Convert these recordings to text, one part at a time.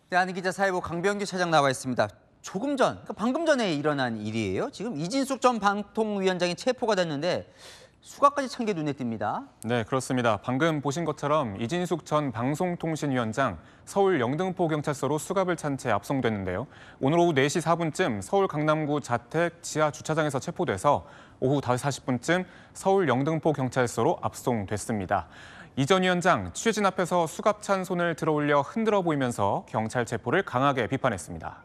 네, 안희 기자 사회부 강병규 차장 나와 있습니다. 조금 전, 그러니까 방금 전에 일어난 일이에요. 지금 이진숙 전 방통위원장이 체포가 됐는데 수갑까지 찬 게 눈에 띕니다. 네, 그렇습니다. 방금 보신 것처럼 이진숙 전 방송통신위원장 서울 영등포경찰서로 수갑을 찬 채 압송됐는데요. 오늘 오후 4시 4분쯤 서울 강남구 자택 지하 주차장에서 체포돼서 오후 5시 40분쯤 서울 영등포경찰서로 압송됐습니다. 이 전 위원장 취재진 앞에서 수갑 찬 손을 들어올려 흔들어 보이면서 경찰 체포를 강하게 비판했습니다.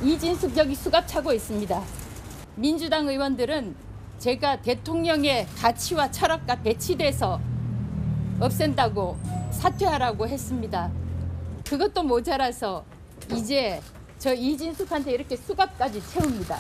이진숙 여기 수갑 차고 있습니다. 민주당 의원들은 제가 대통령의 가치와 철학과 배치돼서 없앤다고 사퇴하라고 했습니다. 그것도 모자라서 이제 저 이진숙한테 이렇게 수갑까지 채웁니다.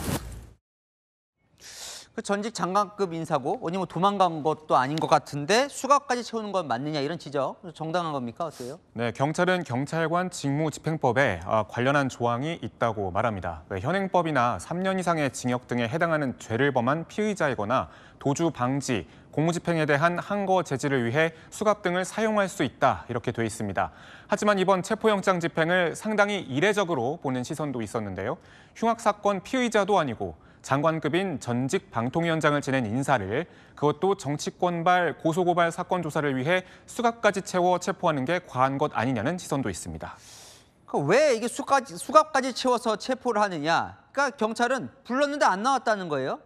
그 전직 장관급 인사고 어디 뭐 도망간 것도 아닌 것 같은데 수갑까지 채우는 건 맞느냐 이런 지적 정당한 겁니까? 어때요? 네, 경찰은 경찰관 직무집행법에 관련한 조항이 있다고 말합니다. 현행법이나 3년 이상의 징역 등에 해당하는 죄를 범한 피의자이거나 도주 방지, 공무집행에 대한 항거 제지를 위해 수갑 등을 사용할 수 있다 이렇게 돼 있습니다. 하지만 이번 체포영장 집행을 상당히 이례적으로 보는 시선도 있었는데요. 흉악 사건 피의자도 아니고 장관급인 전직 방통위원장을 지낸 인사를 그것도 정치권발 고소고발 사건 조사를 위해 수갑까지 채워 체포하는 게 과한 것 아니냐는 시선도 있습니다. 왜 이게 수갑까지 채워서 체포를 하느냐? 그러니까 경찰은 불렀는데 안 나왔다는 거예요.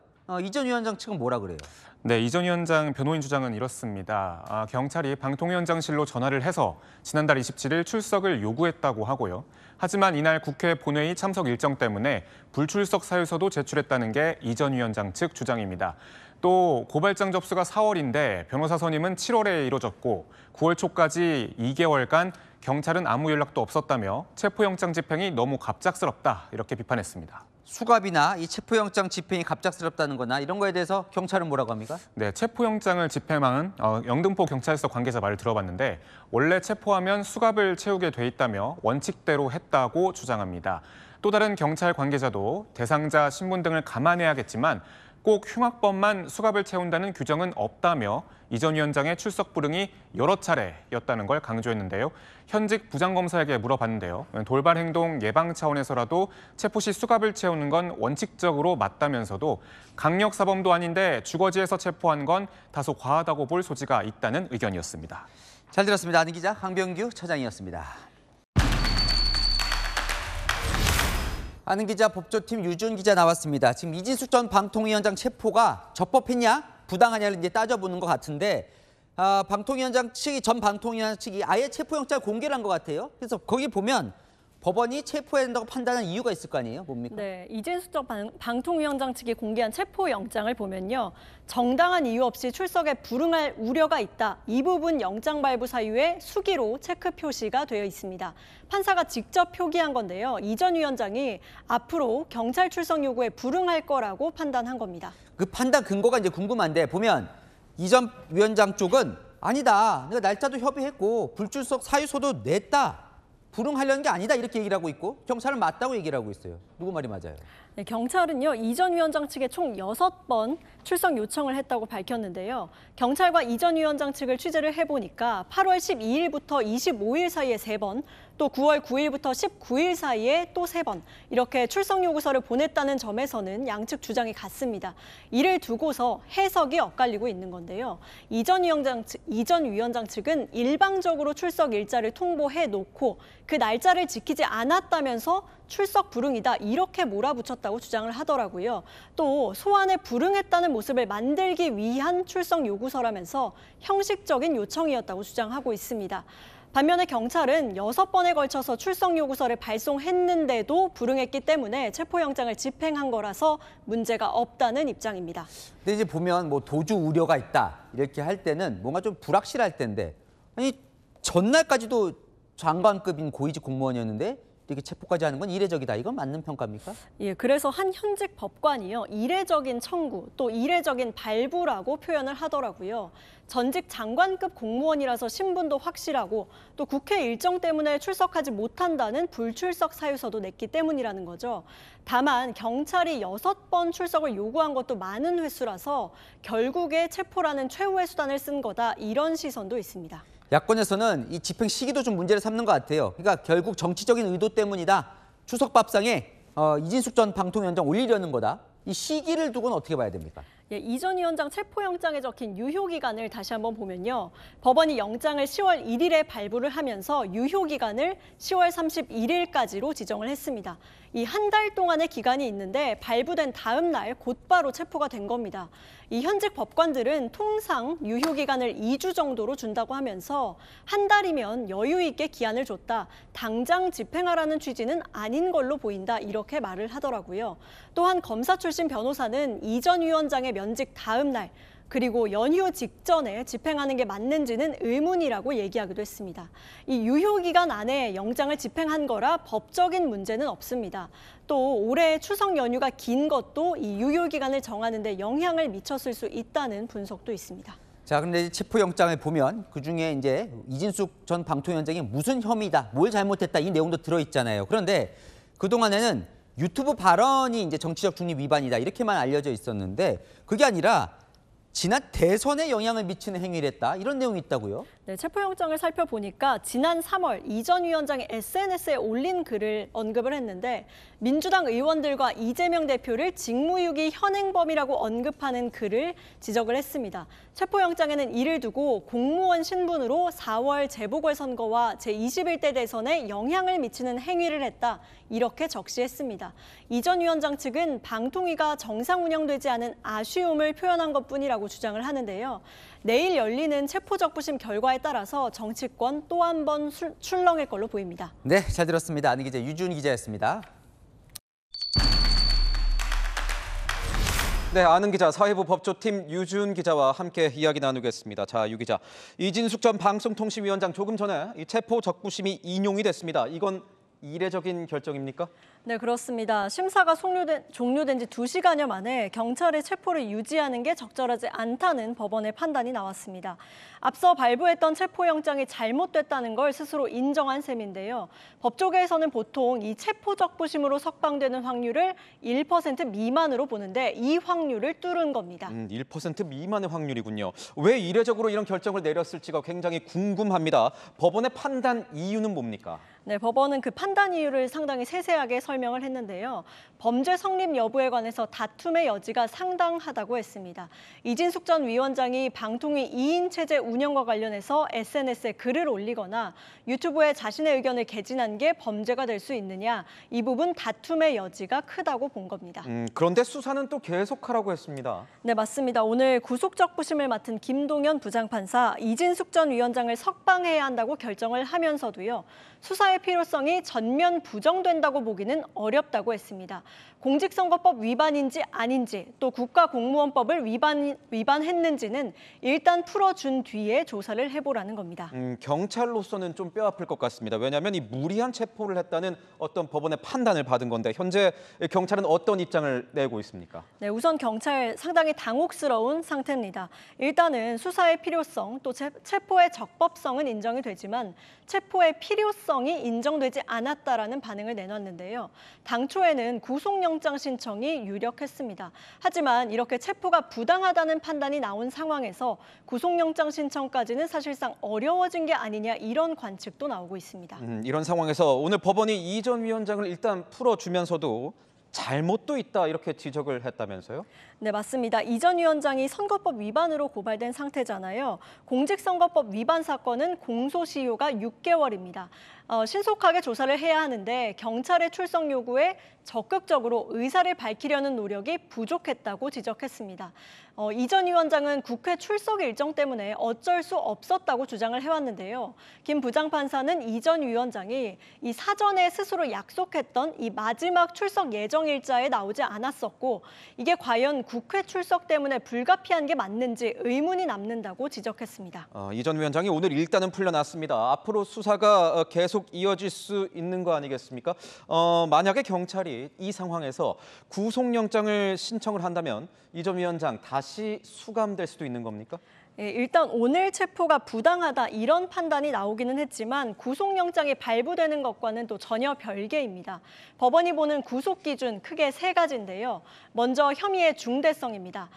이 전 위원장 측은 뭐라 그래요? 네, 이 전 위원장 변호인 주장은 이렇습니다. 경찰이 방통위원장실로 전화를 해서 지난달 27일 출석을 요구했다고 하고요. 하지만 이날 국회 본회의 참석 일정 때문에 불출석 사유서도 제출했다는 게 이 전 위원장 측 주장입니다. 또 고발장 접수가 4월인데 변호사 선임은 7월에 이뤄졌고 9월 초까지 2개월간 경찰은 아무 연락도 없었다며 체포영장 집행이 너무 갑작스럽다 이렇게 비판했습니다. 수갑이나 이 체포영장 집행이 갑작스럽다는 거나 이런 거에 대해서 경찰은 뭐라고 합니까? 네, 체포영장을 집행한 영등포 경찰서 관계자 말을 들어봤는데 원래 체포하면 수갑을 채우게 돼 있다며 원칙대로 했다고 주장합니다. 또 다른 경찰 관계자도 대상자 신분 등을 감안해야겠지만 꼭 흉악범만 수갑을 채운다는 규정은 없다며 이 전 위원장의 출석 불응이 여러 차례였다는 걸 강조했는데요. 현직 부장검사에게 물어봤는데요. 돌발 행동 예방 차원에서라도 체포 시 수갑을 채우는 건 원칙적으로 맞다면서도 강력 사범도 아닌데 주거지에서 체포한 건 다소 과하다고 볼 소지가 있다는 의견이었습니다. 잘 들었습니다. 안희 기자, 강병규 차장이었습니다. 안희 기자, 법조팀 유준 기자 나왔습니다. 지금 이진숙 전 방통위원장 체포가 적법했냐, 부당하냐를 이제 따져보는 것 같은데 방통위원장 측이 전 방통위원장 측이 아예 체포영장을 공개를 한 것 같아요. 그래서 거기 보면 법원이 체포해야 된다고 판단한 이유가 있을 거 아니에요? 뭡니까? 네, 이진숙 전 방통위원장 측이 공개한 체포영장을 보면요. 정당한 이유 없이 출석에 불응할 우려가 있다. 이 부분 영장 발부 사유에 수기로 체크 표시가 되어 있습니다. 판사가 직접 표기한 건데요. 이 전 위원장이 앞으로 경찰 출석 요구에 불응할 거라고 판단한 겁니다. 그 판단 근거가 이제 궁금한데 보면 이 전 위원장 쪽은 아니다. 내가 날짜도 협의했고 불출석 사유서도 냈다. 불응하려는 게 아니다 이렇게 얘기를 하고 있고 경찰은 맞다고 얘기를 하고 있어요. 누구 말이 맞아요? 네, 경찰은요. 이 전 위원장 측에 총 6번 출석 요청을 했다고 밝혔는데요. 경찰과 이 전 위원장 측을 취재를 해보니까 8월 12일부터 25일 사이에 3번, 또 9월 9일부터 19일 사이에 또 3번 이렇게 출석 요구서를 보냈다는 점에서는 양측 주장이 같습니다. 이를 두고서 해석이 엇갈리고 있는 건데요. 이 전 위원장 측은 일방적으로 출석 일자를 통보해 놓고 그 날짜를 지키지 않았다면서 출석 불응이다 이렇게 몰아붙였다고 주장을 하더라고요. 또 소환에 불응했다는 모습을 만들기 위한 출석 요구서라면서 형식적인 요청이었다고 주장하고 있습니다. 반면에 경찰은 6번에 걸쳐서 출석 요구서를 발송했는데도 불응했기 때문에 체포영장을 집행한 거라서 문제가 없다는 입장입니다. 근데 이제 보면 뭐 도주 우려가 있다 이렇게 할 때는 뭔가 좀 불확실할 텐데 아니 전날까지도 장관급인 고위직 공무원이었는데 이렇게 체포까지 하는 건 이례적이다. 이건 맞는 평가입니까? 예, 그래서 한 현직 법관이요. 이례적인 청구, 또 이례적인 발부라고 표현을 하더라고요. 전직 장관급 공무원이라서 신분도 확실하고 또 국회 일정 때문에 출석하지 못한다는 불출석 사유서도 냈기 때문이라는 거죠. 다만 경찰이 6번 출석을 요구한 것도 많은 횟수라서 결국에 체포라는 최후의 수단을 쓴 거다. 이런 시선도 있습니다. 야권에서는 이 집행 시기도 좀 문제를 삼는 것 같아요. 그러니까 결국 정치적인 의도 때문이다. 추석 밥상에 이진숙 전 방통위원장 올리려는 거다. 이 시기를 두고는 어떻게 봐야 됩니까? 예, 이 전 위원장 체포영장에 적힌 유효기간을 다시 한번 보면요. 법원이 영장을 10월 1일에 발부를 하면서 유효기간을 10월 31일까지로 지정을 했습니다. 이 한 달 동안의 기간이 있는데 발부된 다음 날 곧바로 체포가 된 겁니다. 이 현직 법관들은 통상 유효기간을 2주 정도로 준다고 하면서 한 달이면 여유 있게 기한을 줬다. 당장 집행하라는 취지는 아닌 걸로 보인다. 이렇게 말을 하더라고요. 또한 검사 출신 변호사는 이 전 위원장의 면직 다음 날 그리고 연휴 직전에 집행하는 게 맞는지는 의문이라고 얘기하기도 했습니다. 이 유효기간 안에 영장을 집행한 거라 법적인 문제는 없습니다. 또 올해 추석 연휴가 긴 것도 이 유효기간을 정하는 데 영향을 미쳤을 수 있다는 분석도 있습니다. 자, 그런데 체포영장을 보면 그중에 이제 이진숙 전 방통위원장이 무슨 혐의다, 뭘 잘못했다 이 내용도 들어있잖아요. 그런데 그동안에는 유튜브 발언이 이제 정치적 중립 위반이다 이렇게만 알려져 있었는데 그게 아니라 지난 대선에 영향을 미치는 행위를 했다 이런 내용이 있다고요? 네, 체포영장을 살펴보니까 지난 3월 이 전 위원장이 SNS에 올린 글을 언급을 했는데 민주당 의원들과 이재명 대표를 직무유기 현행범이라고 언급하는 글을 지적을 했습니다. 체포영장에는 이를 두고 공무원 신분으로 4월 재보궐선거와 제21대 대선에 영향을 미치는 행위를 했다. 이렇게 적시했습니다. 이 전 위원장 측은 방통위가 정상 운영되지 않은 아쉬움을 표현한 것뿐이라고 주장을 하는데요. 내일 열리는 체포적부심 결과에 따라서 정치권 또 한 번 출렁일 걸로 보입니다. 네, 잘 들었습니다. 아는 기자 유준 기자였습니다. 네, 아는 기자 사회부 법조팀 유준 기자와 함께 이야기 나누겠습니다. 자, 유 기자, 이진숙 전 방송통신위원장 조금 전에 이 체포 적부심이 인용이 됐습니다. 이건 이례적인 결정입니까? 네, 그렇습니다. 심사가 종료된 지 2시간여 만에 경찰의 체포를 유지하는 게 적절하지 않다는 법원의 판단이 나왔습니다. 앞서 발부했던 체포영장이 잘못됐다는 걸 스스로 인정한 셈인데요. 법조계에서는 보통 이 체포적부심으로 석방되는 확률을 1% 미만으로 보는데 이 확률을 뚫은 겁니다. 1% 미만의 확률이군요. 왜 이례적으로 이런 결정을 내렸을지가 굉장히 궁금합니다. 법원의 판단 이유는 뭡니까? 네, 법원은 그 판단 이유를 상당히 세세하게 설명을 했는데요. 범죄 성립 여부에 관해서 다툼의 여지가 상당하다고 했습니다. 이진숙 전 위원장이 방통위 2인 체제 운영과 관련해서 SNS에 글을 올리거나 유튜브에 자신의 의견을 개진한 게 범죄가 될 수 있느냐, 이 부분 다툼의 여지가 크다고 본 겁니다. 그런데 수사는 또 계속하라고 했습니다. 네, 맞습니다. 오늘 구속적부심을 맡은 김동연 부장판사, 이진숙 전 위원장을 석방해야 한다고 결정을 하면서도요. 수사의 필요성이 전면 부정된다고 보기는 어렵다고 했습니다. 공직선거법 위반인지 아닌지 또 국가공무원법을 위반했는지는 일단 풀어준 뒤에 조사를 해보라는 겁니다. 경찰로서는 좀 뼈아플 것 같습니다. 왜냐하면 이 무리한 체포를 했다는 어떤 법원의 판단을 받은 건데 현재 경찰은 어떤 입장을 내고 있습니까? 네, 우선 경찰 상당히 당혹스러운 상태입니다. 일단은 수사의 필요성 또 체포의 적법성은 인정이 되지만 체포의 필요성이 인정되지 않았다라는 반응을 내놨는데요. 당초에는 구속영장 신청이 유력했습니다. 하지만 이렇게 체포가 부당하다는 판단이 나온 상황에서 구속영장 신청까지는 사실상 어려워진 게 아니냐 이런 관측도 나오고 있습니다. 이런 상황에서 오늘 법원이 이 전 위원장을 일단 풀어주면서도 잘못도 있다 이렇게 지적을 했다면서요? 네, 맞습니다. 이 전 위원장이 선거법 위반으로 고발된 상태잖아요. 공직선거법 위반 사건은 공소시효가 6개월입니다. 신속하게 조사를 해야 하는데 경찰의 출석 요구에 적극적으로 의사를 밝히려는 노력이 부족했다고 지적했습니다. 이 전 위원장은 국회 출석 일정 때문에 어쩔 수 없었다고 주장을 해왔는데요. 김 부장판사는 이 전 위원장이 이 사전에 스스로 약속했던 이 마지막 출석 예정 일자에 나오지 않았었고 이게 과연 국회 출석 때문에 불가피한 게 맞는지 의문이 남는다고 지적했습니다. 이 전 위원장이 오늘 일단은 풀려났습니다. 앞으로 수사가 계속 이어질 수 있는 거 아니겠습니까? 만약에 경찰이 이 상황에서 구속영장을 신청을 한다면 이 전 위원장 다시 수감될 수도 있는 겁니까? 예, 일단 오늘 체포가 부당하다 이런 판단이 나오기는 했지만 구속영장이 발부되는 것과는 또 전혀 별개입니다. 법원이 보는 구속 기준 크게 세 가지인데요. 먼저 혐의의 중대성입니다.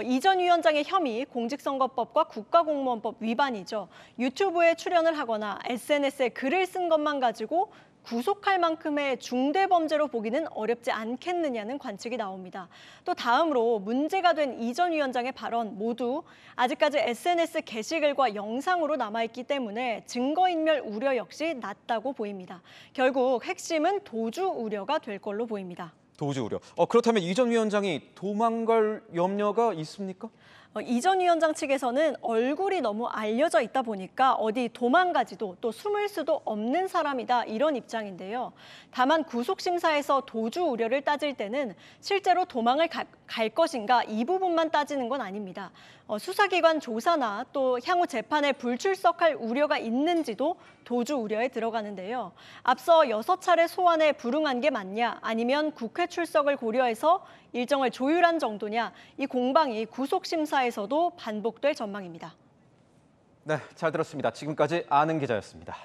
이 전 위원장의 혐의 공직선거법과 국가공무원법 위반이죠. 유튜브에 출연을 하거나 SNS에 글을 쓴 것만 가지고 구속할 만큼의 중대 범죄로 보기는 어렵지 않겠느냐는 관측이 나옵니다. 또 다음으로 문제가 된 이 전 위원장의 발언 모두 아직까지 SNS 게시글과 영상으로 남아있기 때문에 증거인멸 우려 역시 낮다고 보입니다. 결국 핵심은 도주 우려가 될 걸로 보입니다. 도주 우려. 그렇다면 이 전 위원장이 도망갈 염려가 있습니까? 이 전 위원장 측에서는 얼굴이 너무 알려져 있다 보니까 어디 도망가지도 또 숨을 수도 없는 사람이다 이런 입장인데요. 다만 구속심사에서 도주 우려를 따질 때는 실제로 도망을 갈 것인가 이 부분만 따지는 건 아닙니다. 수사기관 조사나 또 향후 재판에 불출석할 우려가 있는지도 도주 우려에 들어가는데요. 앞서 6차례 소환에 불응한 게 맞냐 아니면 국회 출석을 고려해서 일정을 조율한 정도냐 이 공방이 구속심사에서도 반복될 전망입니다. 네, 잘 들었습니다. 지금까지 아는 기자였습니다.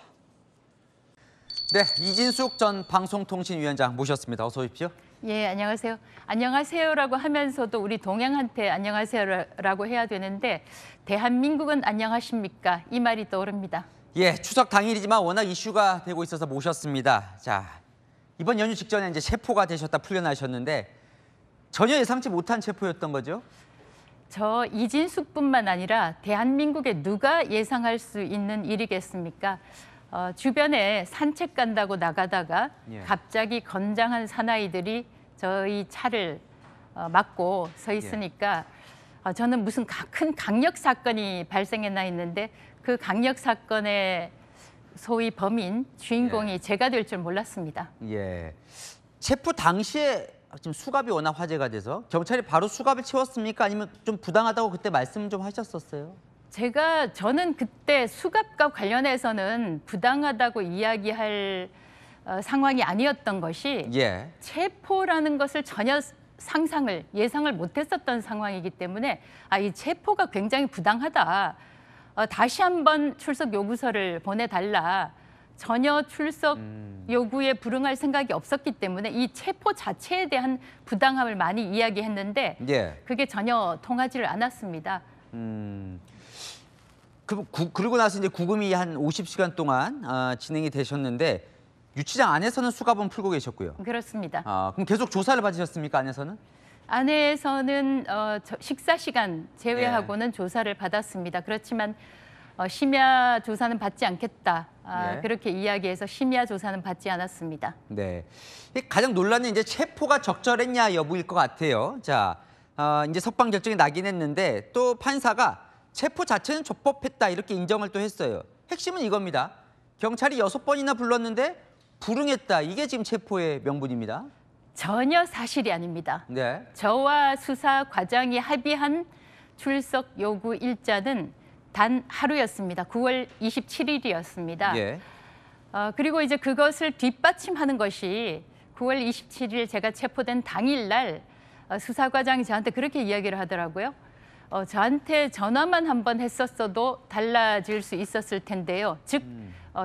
네, 이진숙 전 방송통신위원장 모셨습니다. 어서 오십시오. 예, 안녕하세요. 안녕하세요라고 하면서도 우리 동양한테 안녕하세요라고 해야 되는데 대한민국은 안녕하십니까? 이 말이 떠오릅니다. 예, 추석 당일이지만 워낙 이슈가 되고 있어서 모셨습니다. 자, 이번 연휴 직전에 이제 체포가 되셨다 풀려나셨는데 전혀 예상치 못한 체포였던 거죠? 저 이진숙뿐만 아니라 대한민국에 누가 예상할 수 있는 일이겠습니까? 주변에 산책 간다고 나가다가 예. 갑자기 건장한 사나이들이 저희 차를 막고 서 있으니까 저는 무슨 큰 강력 사건이 발생했나 했는데 그 강력 사건의 소위 범인, 주인공이 제가 될 줄 몰랐습니다. 예. 체포 당시에 지금 수갑이 워낙 화제가 돼서 경찰이 바로 수갑을 채웠습니까? 아니면 좀 부당하다고 그때 말씀 좀 하셨었어요? 저는 그때 수갑과 관련해서는 부당하다고 이야기할 상황이 아니었던 것이 예. 체포라는 것을 전혀 예상을 못했었던 상황이기 때문에 이 체포가 굉장히 부당하다. 다시 한번 출석 요구서를 보내달라. 전혀 출석 요구에 불응할 생각이 없었기 때문에 이 체포 자체에 대한 부당함을 많이 이야기했는데 예. 그게 전혀 통하지를 않았습니다. 그러고 나서 이제 구금이 한 50시간 동안 진행이 되셨는데 유치장 안에서는 수갑은 풀고 계셨고요. 그렇습니다. 그럼 계속 조사를 받으셨습니까, 안에서는? 안에서는 식사 시간 제외하고는 조사를 받았습니다. 그렇지만 심야 조사는 받지 않겠다. 예. 그렇게 이야기해서 심야 조사는 받지 않았습니다. 네. 가장 논란은 이제 체포가 적절했냐 여부일 것 같아요. 자, 이제 석방 결정이 나긴 했는데 또 판사가 체포 자체는 적법했다 이렇게 인정을 또 했어요. 핵심은 이겁니다. 경찰이 6번이나 불렀는데 불응했다. 이게 지금 체포의 명분입니다. 전혀 사실이 아닙니다. 네. 저와 수사 과장이 합의한 출석 요구 일자는 단 하루였습니다. 9월 27일이었습니다. 예. 그리고 이제 그것을 뒷받침하는 것이 9월 27일 제가 체포된 당일날 수사과장이 저한테 그렇게 이야기를 하더라고요. 저한테 전화만 한 번 했었어도 달라질 수 있었을 텐데요. 즉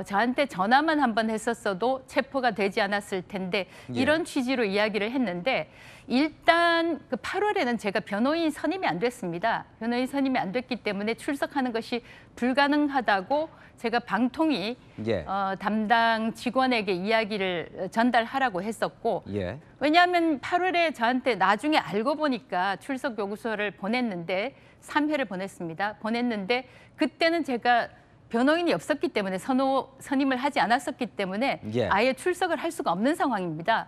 저한테 전화만 한 번 했었어도 체포가 되지 않았을 텐데 이런 취지로 이야기를 했는데 일단 그 8월에는 제가 변호인 선임이 안 됐습니다. 변호인 선임이 안 됐기 때문에 출석하는 것이 불가능하다고 제가 방통위 예. 담당 직원에게 이야기를 전달하라고 했었고 예. 왜냐하면 8월에 저한테 나중에 알고 보니까 출석 요구서를 보냈는데 3회를 보냈습니다. 보냈는데 그때는 제가 변호인이 없었기 때문에 선임을 하지 않았었기 때문에 예. 아예 출석을 할 수가 없는 상황입니다.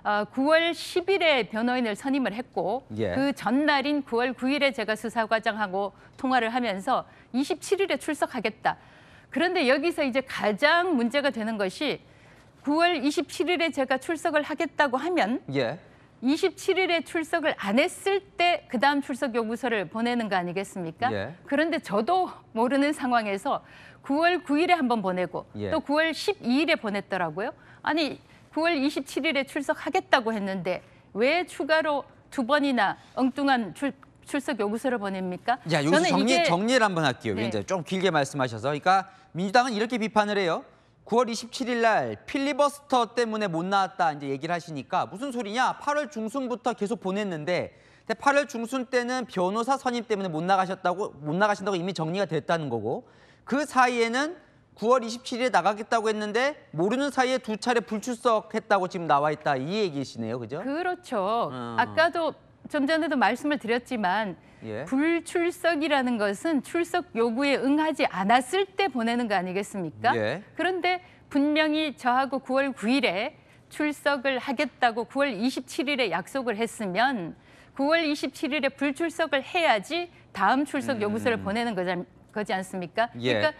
9월 10일에 변호인을 선임을 했고 예. 그 전날인 9월 9일에 제가 수사과장하고 통화를 하면서 27일에 출석하겠다. 그런데 여기서 이제 가장 문제가 되는 것이 9월 27일에 제가 출석을 하겠다고 하면 예. 27일에 출석을 안 했을 때 그다음 출석 요구서를 보내는 거 아니겠습니까? 예. 그런데 저도 모르는 상황에서 9월 9일에 한번 보내고 예. 또 9월 12일에 보냈더라고요. 아니 9월 27일에 출석하겠다고 했는데 왜 추가로 2번이나 엉뚱한 출석 요구서를 보냅니까? 자, 여기서 저는 정리를 한번 할게요. 네. 이제 좀 길게 말씀하셔서. 그러니까 민주당은 이렇게 비판을 해요. 9월 27일 날 필리버스터 때문에 못 나왔다 이제 얘기를 하시니까 무슨 소리냐? 8월 중순부터 계속 보냈는데 8월 중순 때는 변호사 선임 때문에 못 나가신다고 이미 정리가 됐다는 거고 그 사이에는 9월 27일에 나가겠다고 했는데 모르는 사이에 2차례 불출석했다고 지금 나와 있다 이 얘기시네요, 그죠? 그렇죠. 아까도 좀 전에도 말씀을 드렸지만 예. 불출석이라는 것은 출석 요구에 응하지 않았을 때 보내는 거 아니겠습니까? 예. 그런데 분명히 저하고 9월 9일에 출석을 하겠다고 9월 27일에 약속을 했으면 9월 27일에 불출석을 해야지 다음 출석 요구서를 보내는 거지 않습니까? 예. 그러니까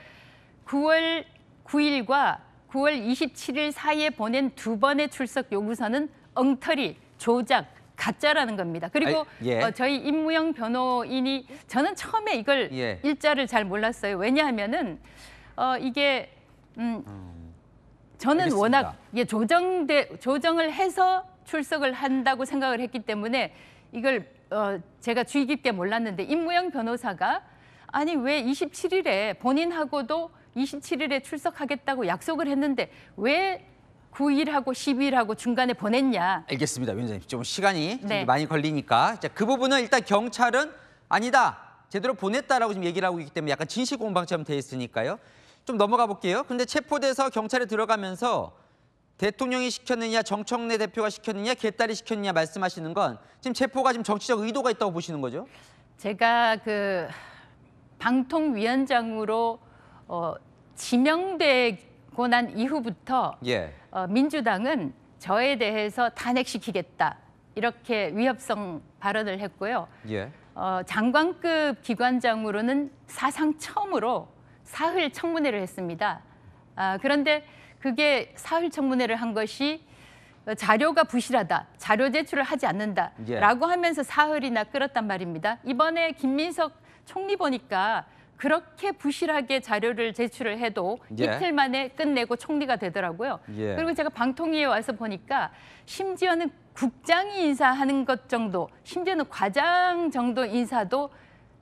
9월 9일과 9월 27일 사이에 보낸 2번의 출석 요구서는 엉터리, 조작, 가짜라는 겁니다. 그리고 예. 저희 임무영 변호인이 저는 처음에 이걸 예. 일자를 잘 몰랐어요. 왜냐하면은 이게 저는 알겠습니다. 워낙 조정을 해서 출석을 한다고 생각을 했기 때문에 이걸 제가 주의 깊게 몰랐는데 임무영 변호사가 아니 왜 27일에 본인하고도 27일에 출석하겠다고 약속을 했는데 왜 9일하고 10일하고 중간에 보냈냐. 알겠습니다, 위원장님. 좀 시간이 네. 많이 걸리니까 자, 그 부분은 일단 경찰은 아니다, 제대로 보냈다라고 지금 얘기를 하고 있기 때문에 약간 진실공방처럼 돼 있으니까요. 좀 넘어가 볼게요. 근데 체포돼서 경찰에 들어가면서 대통령이 시켰느냐, 정청래 대표가 시켰느냐, 개딸이 시켰느냐 말씀하시는 건 지금 체포가 지금 정치적 의도가 있다고 보시는 거죠? 제가 그 방통위원장으로 지명되고 난 이후부터 예. 민주당은 저에 대해서 탄핵시키겠다 이렇게 위협성 발언을 했고요. 예. 장관급 기관장으로는 사상 처음으로 사흘 청문회를 했습니다. 그런데 그게 사흘 청문회를 한 것이 자료가 부실하다, 자료 제출을 하지 않는다라고 하면서 사흘이나 끌었단 말입니다. 이번에 김민석 총리 보니까 그렇게 부실하게 자료를 제출을 해도 예. 이틀 만에 끝내고 총리가 되더라고요. 예. 그리고 제가 방통위에 와서 보니까 심지어는 국장이 인사하는 것 정도, 심지어는 과장 정도 인사도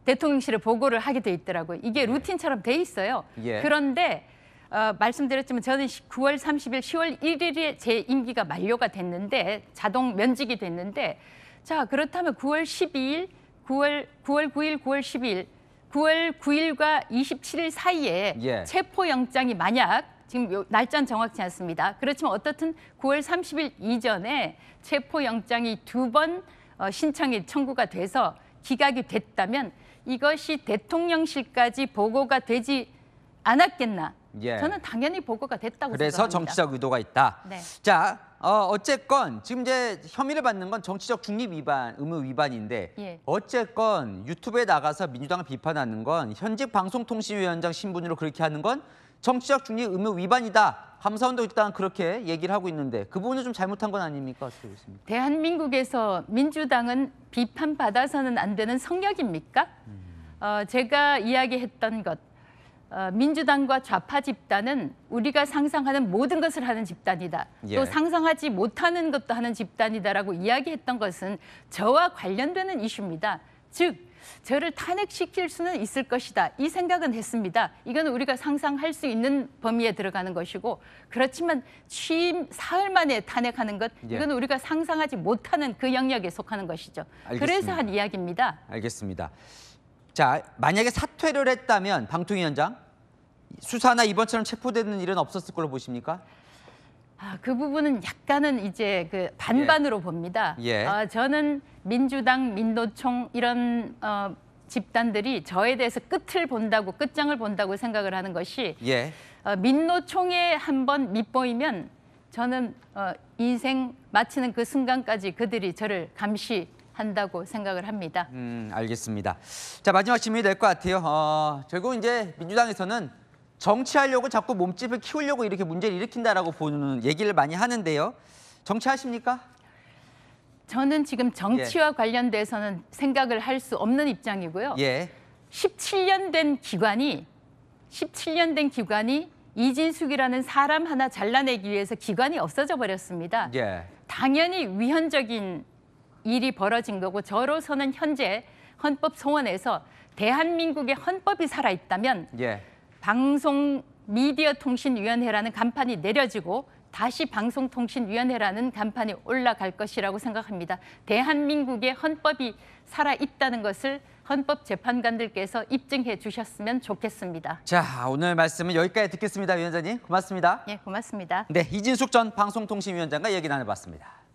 대통령실에 보고를 하게 돼 있더라고요. 이게 루틴처럼 돼 있어요. 예. 그런데 말씀드렸지만 저는 9월 30일, 10월 1일에 제 임기가 만료가 됐는데 자동 면직이 됐는데 자 그렇다면 9월 12일, 9월 9일, 9월 12일 9월 9일과 27일 사이에 예. 체포영장이 만약 지금 날짜는 정확치 않습니다. 그렇지만 어떻든 9월 30일 이전에 체포영장이 2번 신청이 청구가 돼서 기각이 됐다면 이것이 대통령실까지 보고가 되지 않았겠나. 예. 저는 당연히 보고가 됐다고 그래서 생각합니다. 정치적 의도가 있다. 네. 자, 어쨌건 지금 이제 혐의를 받는 건 정치적 중립 위반, 의무 위반인데 예. 어쨌건 유튜브에 나가서 민주당을 비판하는 건 현직 방송통신위원장 신분으로 그렇게 하는 건 정치적 중립 의무 위반이다. 감사원도 일단 그렇게 얘기를 하고 있는데 그 부분은 좀 잘못한 건 아닙니까? 어떻게 보십니까? 대한민국에서 민주당은 비판받아서는 안 되는 성역입니까? 제가 이야기했던 것, 민주당과 좌파 집단은 우리가 상상하는 모든 것을 하는 집단이다. 예. 또 상상하지 못하는 것도 하는 집단이다라고 이야기했던 것은 저와 관련되는 이슈입니다. 즉, 저를 탄핵시킬 수는 있을 것이다. 이 생각은 했습니다. 이건 우리가 상상할 수 있는 범위에 들어가는 것이고 그렇지만 취임 사흘 만에 탄핵하는 것, 예. 이건 우리가 상상하지 못하는 그 영역에 속하는 것이죠. 알겠습니다. 그래서 한 이야기입니다. 알겠습니다. 자, 만약에 사퇴를 했다면 방통위원장 수사나 이번처럼 체포되는 일은 없었을 걸로 보십니까? 그 부분은 약간은 이제 그 반반으로 봅니다. 예. 저는 민주당, 민노총 이런 집단들이 저에 대해서 끝장을 본다고 생각을 하는 것이 예. 민노총에 한번 밑보이면 저는 인생 마치는 그 순간까지 그들이 저를 감시한다고 생각을 합니다. 알겠습니다. 자, 마지막 질문이 될 것 같아요. 결국 이제 민주당에서는 정치하려고 자꾸 몸집을 키우려고 이렇게 문제를 일으킨다라고 보는 얘기를 많이 하는데요. 정치하십니까? 저는 지금 정치와 관련돼서는 생각을 할 수 없는 입장이고요. 예. 17년 된 기관이 이진숙이라는 사람 하나 잘라내기 위해서 기관이 없어져 버렸습니다. 예. 당연히 위헌적인 일이 벌어진 거고 저로서는 현재 헌법 소원에서 대한민국의 헌법이 살아있다면 예. 방송 미디어통신위원회라는 간판이 내려지고 다시 방송통신위원회라는 간판이 올라갈 것이라고 생각합니다. 대한민국의 헌법이 살아있다는 것을 헌법재판관들께서 입증해 주셨으면 좋겠습니다. 자, 오늘 말씀은 여기까지 듣겠습니다, 위원장님. 고맙습니다. 예, 고맙습니다. 네, 이진숙 전 방송통신위원장과 얘기 나눠봤습니다.